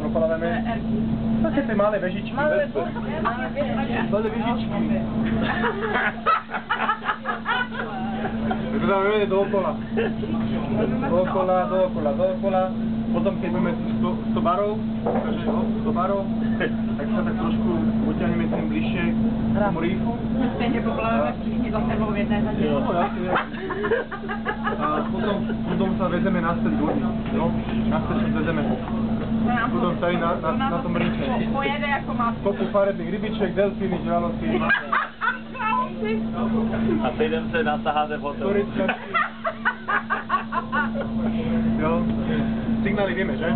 propalujeme. Také tie malé vežičky. Malé vežičky. Dáme dookola. Dookola. Potom keď máme 100 barov, takže 100 barov, tak sa tak trošku potiahneme tým bližšie k tomu rýfu. Stejně popláváme všichni za sebou v jedné řadě. A potom sa vezeme naspäť do vody. Naspäť sa vezeme. Potom tady na tom rýfe. Pojede jako má. Kopu farebných rybiček, delfíny, žraloky. A sejdem se na Saháze v hotelu. Jo, signály vieme, že?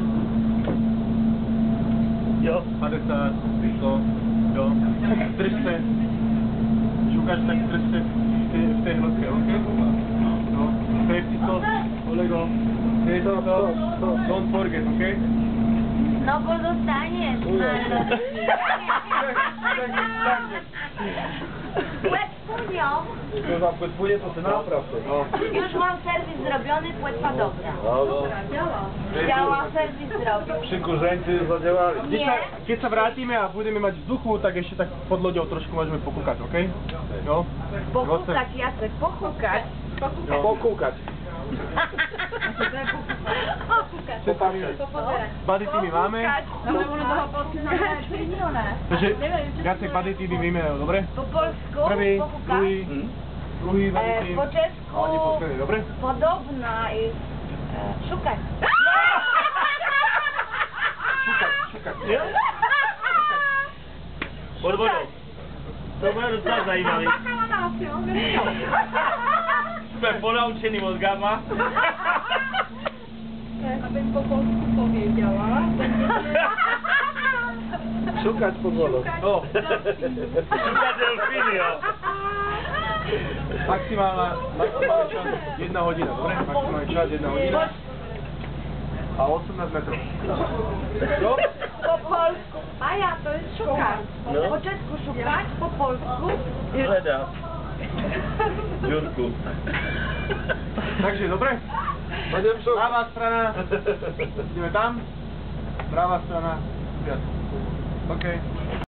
Jo. 50, 100, jo. Držte. Šukáš tak držte v tej hĺbke, ok? No, safety stop, kolego. Safety stop, don't forget, ok? No bo dostaniesz, Płet płynią. Płet płynie, to ty naprawdę. No. Już mam serwis zrobiony, płetwa dobra. No. Działa, serwis zrobił. Przykurzeńcy zadziałali. Keď sa vrátime a budeme mať vzduchu, tak ešte tak pod loďou trošku môžeme pokúkať, ok? Jo? Pokúkać, Jacek, pokúkať. Pokúkať. Body teamy máme. Takže Jacek body teamy vymenil, dobre? Po polsku, Prvý, pokúkać. druhý body team. Po česku, A oni poskali, dobre? podobna jest szukać. Šukať. Pod vodou. To bude docela zajímavý. Jsme ponaučení od Gama. Abych po polsku powiedziała. Šukať pod vodou. No. Šukať delfíny, jo. Maximálny čas 1 hodina, dobre? Maximálny čas 1 hodina. A 18 metrov. Jo? Po polsku. A ja, to jest szukać. No. Po czesku szukać, po polsku. Hledá. Jurku. Takže, dobre? Pravá strana. Ideme tam. Pravá strana. Viac. OK.